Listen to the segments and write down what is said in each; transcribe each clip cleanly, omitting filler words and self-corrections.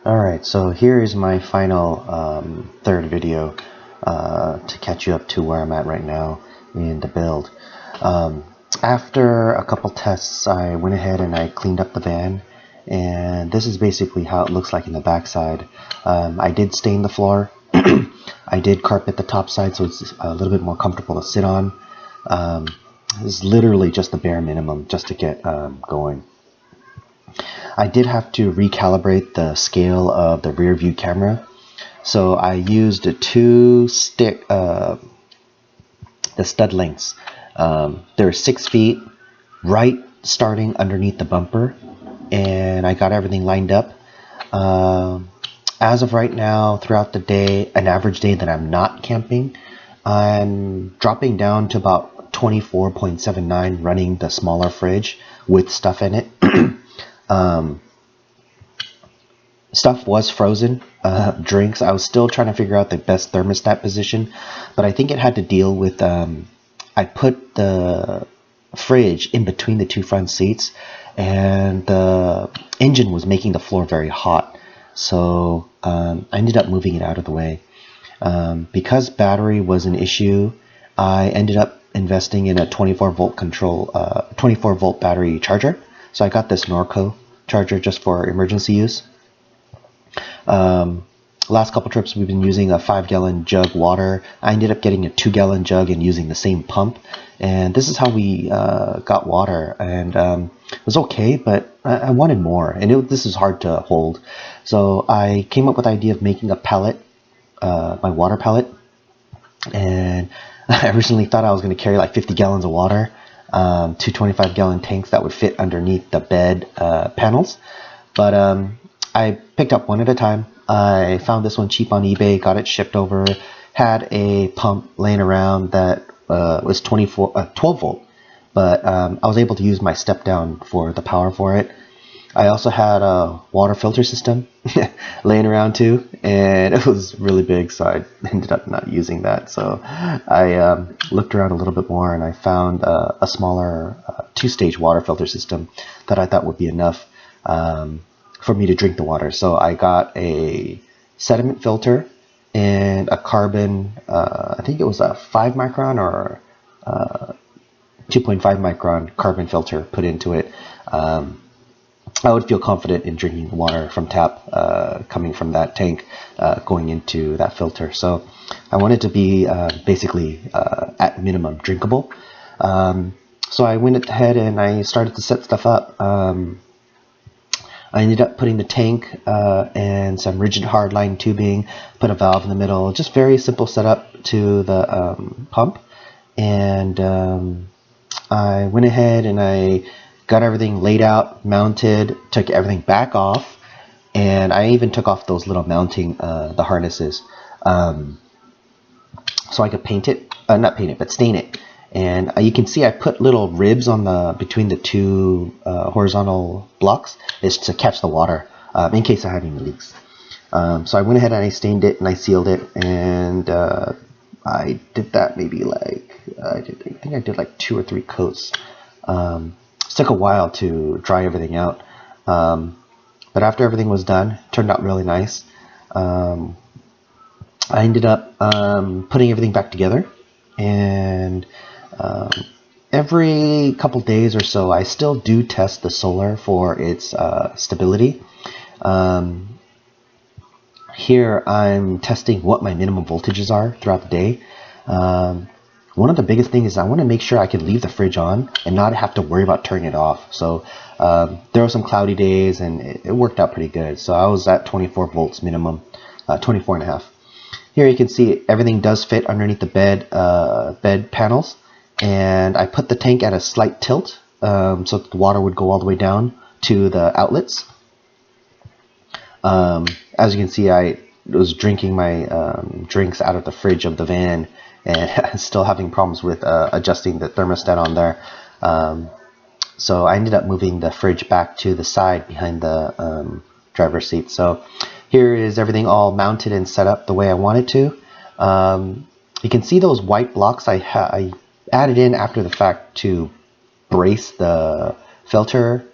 Alright, so here is my final third video to catch you up to where I'm at right now in the build. After a couple tests, I went ahead and I cleaned up the van, and this is basically how it looks like in the backside. I did stain the floor. I did carpet the top side so it's a little bit more comfortable to sit on. This is literally just the bare minimum just to get going. I did have to recalibrate the scale of the rear view camera. So I used the stud lengths. They're 6 feet, right starting underneath the bumper, and I got everything lined up. As of right now, throughout the day, an average day that I'm not camping, I'm dropping down to about 24.79 running the smaller fridge with stuff in it. Stuff was frozen, drinks. I was still trying to figure out the best thermostat position, but I think it had to deal with, I put the fridge in between the two front seats, and the engine was making the floor very hot. So I ended up moving it out of the way. Because battery was an issue, I ended up investing in a 24 volt battery charger. So I got this Norco charger just for emergency use. Last couple trips we've been using a 5-gallon jug water. I ended up getting a 2-gallon jug and using the same pump, and this is how we got water, and it was okay, but I wanted more, and this is hard to hold. So I came up with the idea of making a pallet, my water pallet, and I originally thought I was going to carry like 50 gallons of water, two 25-gallon tanks that would fit underneath the bed panels, but I picked up one at a time. I found this one cheap on eBay, got it shipped over, had a pump laying around that was 12 volt, but I was able to use my step down for the power for it. I also had a water filter system laying around too, and it was really big, so I ended up not using that. So I looked around a little bit more, and I found a smaller 2-stage water filter system that I thought would be enough for me to drink the water. So I got a sediment filter and a carbon, I think it was a 5 micron or 2.5 micron carbon filter put into it. I would feel confident in drinking water from tap coming from that tank going into that filter. So I wanted to be basically at minimum drinkable. So I went ahead and I started to set stuff up. I ended up putting the tank and some rigid hardline tubing, put a valve in the middle, just very simple setup to the pump. And I went ahead and I got everything laid out, mounted, took everything back off, and I even took off those little mounting, the harnesses, so I could paint it, not paint it, but stain it. And you can see I put little ribs on between the two horizontal blocks is to catch the water in case I had any leaks. So I went ahead and I stained it and I sealed it, and I did that maybe like I think I did like 2 or 3 coats. It took a while to dry everything out, but after everything was done, it turned out really nice. I ended up putting everything back together, and every couple days or so I still do test the solar for its stability. Here I'm testing what my minimum voltages are throughout the day. One of the biggest things is I want to make sure I can leave the fridge on and not have to worry about turning it off. So there were some cloudy days and it worked out pretty good. So I was at 24 volts minimum, 24 and a half. Here you can see everything does fit underneath the bed panels, and I put the tank at a slight tilt so that the water would go all the way down to the outlets. As you can see, I was drinking my drinks out of the fridge of the van, and still having problems with adjusting the thermostat on there. So I ended up moving the fridge back to the side behind the driver's seat. So here is everything all mounted and set up the way I wanted to. You can see those white blocks I added in after the fact to brace the filter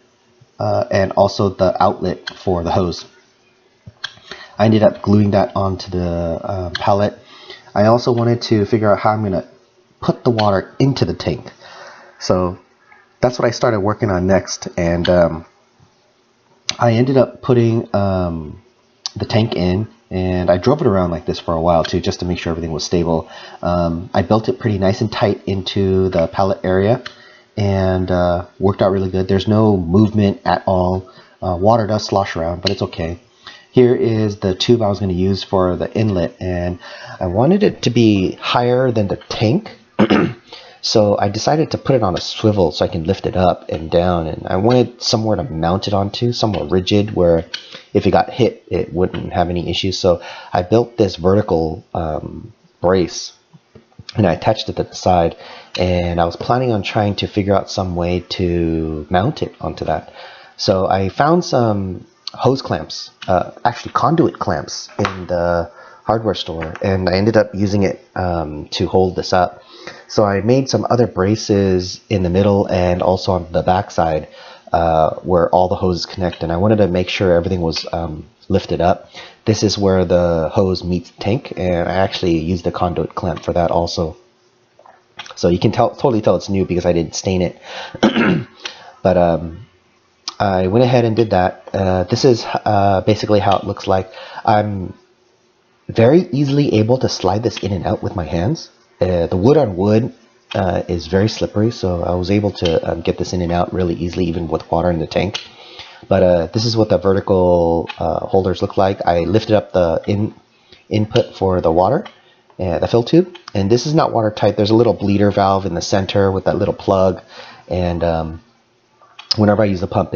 and also the outlet for the hose. I ended up gluing that onto the pallet. I also wanted to figure out how I'm going to put the water into the tank. So that's what I started working on next, and I ended up putting the tank in, and I drove it around like this for a while too, just to make sure everything was stable. I built it pretty nice and tight into the pallet area, and worked out really good. There's no movement at all. Water does slosh around, but it's okay. Here is the tube I was going to use for the inlet, and I wanted it to be higher than the tank. So I decided to put it on a swivel so I can lift it up and down, and I wanted somewhere to mount it onto, somewhere rigid where if it got hit it wouldn't have any issues. So I built this vertical brace, and I attached it to the side, and I was planning on trying to figure out some way to mount it onto that. So I found some hose clamps, actually conduit clamps in the hardware store, and I ended up using it to hold this up. So I made some other braces in the middle and also on the back side where all the hoses connect, and I wanted to make sure everything was lifted up. This is where the hose meets the tank, and I actually used the conduit clamp for that also. So you can totally tell it's new because I didn't stain it. But I went ahead and did that. This is basically how it looks like. I'm very easily able to slide this in and out with my hands. The wood on wood is very slippery, so I was able to get this in and out really easily, even with water in the tank. But this is what the vertical holders look like. I lifted up the input for the water, the fill tube, and this is not watertight. There's a little bleeder valve in the center with that little plug, and whenever I use the pump,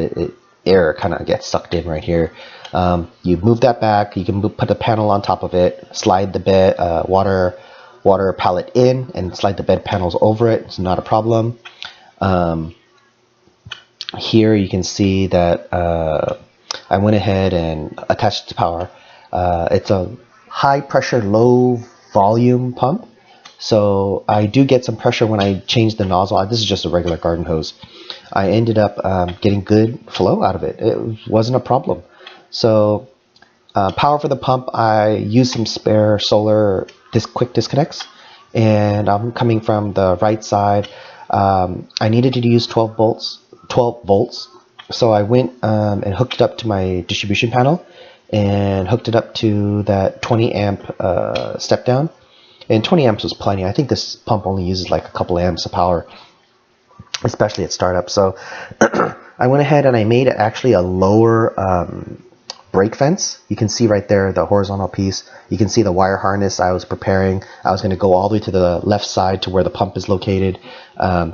air kind of gets sucked in right here. You move that back. You can put the panel on top of it, slide the bed water pallet in, and slide the bed panels over it. It's not a problem. Here you can see that I went ahead and attached it to power. It's a high pressure, low volume pump, so I do get some pressure when I change the nozzle. This is just a regular garden hose. I ended up getting good flow out of it. It wasn't a problem. So power for the pump, I used some spare solar quick disconnects, and I'm coming from the right side. I needed to use 12 volts, so I went and hooked it up to my distribution panel and hooked it up to that 20 amp step down, and 20 amps was plenty. I think this pump only uses like a couple amps of power, especially at startup. So I went ahead and I made actually a lower brake fence. You can see right there the horizontal piece. You can see the wire harness I was preparing. I was going to go all the way to the left side to where the pump is located.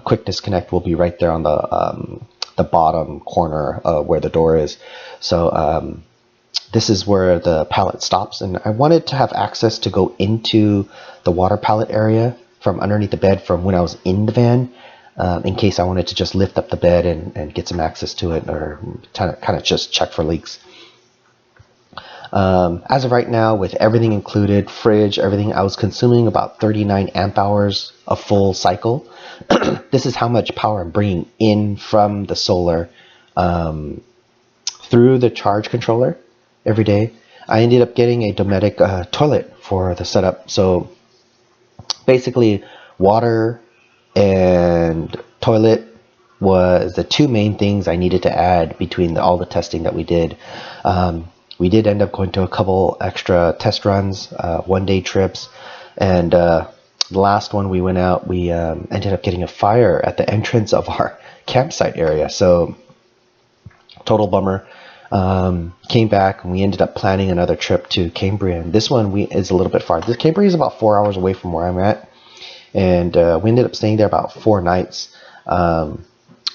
Quick disconnect will be right there on the bottom corner where the door is. So this is where the pallet stops, and I wanted to have access to go into the water pallet area from underneath the bed from when I was in the van, in case I wanted to just lift up the bed and get some access to it, or kind of just check for leaks. As of right now, with everything included, fridge, everything, I was consuming about 39 amp hours a full cycle. This is how much power I'm bringing in from the solar through the charge controller every day. I ended up getting a Dometic toilet for the setup. So basically, water and toilet was the two main things I needed to add between all the testing that we did. We did end up going to a couple extra test runs, one-day trips, and the last one we went out, we ended up getting a fire at the entrance of our campsite area. So total bummer. Came back and we ended up planning another trip to Cambria. And this one is a little bit far. This Cambria is about 4 hours away from where I'm at, and we ended up staying there about 4 nights.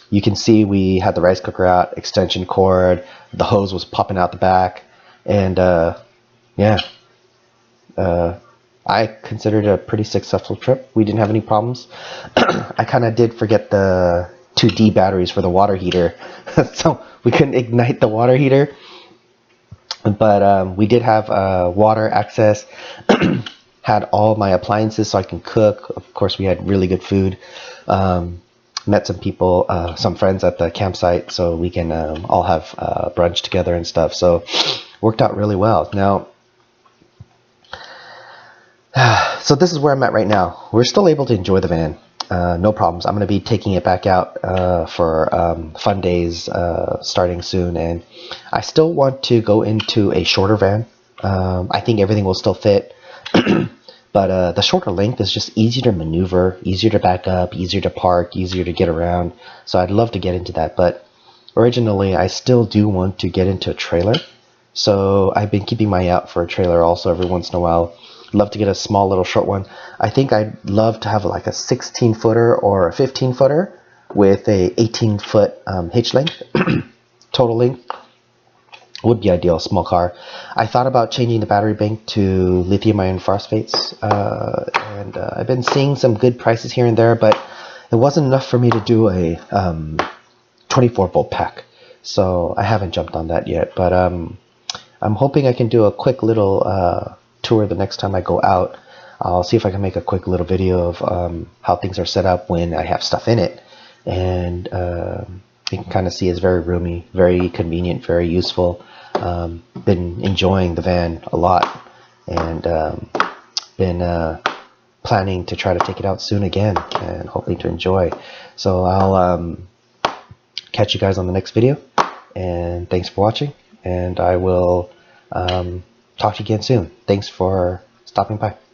You can see we had the rice cooker out, extension cord, the hose was popping out the back, and yeah, I considered it a pretty successful trip. We didn't have any problems. I kind of did forget the 2D batteries for the water heater, so we couldn't ignite the water heater, but we did have water access. Had all my appliances so I can cook. Of course, we had really good food. Met some people, some friends at the campsite, so we can all have brunch together and stuff. So worked out really well. Now, So this is where I'm at right now. We're still able to enjoy the van. No problems. I'm going to be taking it back out for fun days starting soon, and I still want to go into a shorter van. I think everything will still fit, but the shorter length is just easier to maneuver, easier to back up, easier to park, easier to get around. So I'd love to get into that, but originally I still do want to get into a trailer. So I've been keeping my eye out for a trailer also every once in a while. Love to get a small little short one. I think I'd love to have like a 16 footer or a 15 footer with a 18 foot hitch length. Total length would be ideal, small car. I thought about changing the battery bank to lithium iron phosphates, and I've been seeing some good prices here and there, but it wasn't enough for me to do a 24 volt pack. So I haven't jumped on that yet, but I'm hoping I can do a quick little tour the next time I go out. I'll see if I can make a quick little video of how things are set up when I have stuff in it, and you can kind of see it's very roomy, very convenient, very useful. Been enjoying the van a lot, and been planning to try to take it out soon again, and hoping to enjoy. So I'll catch you guys on the next video, and thanks for watching, and I will talk to you again soon. Thanks for stopping by.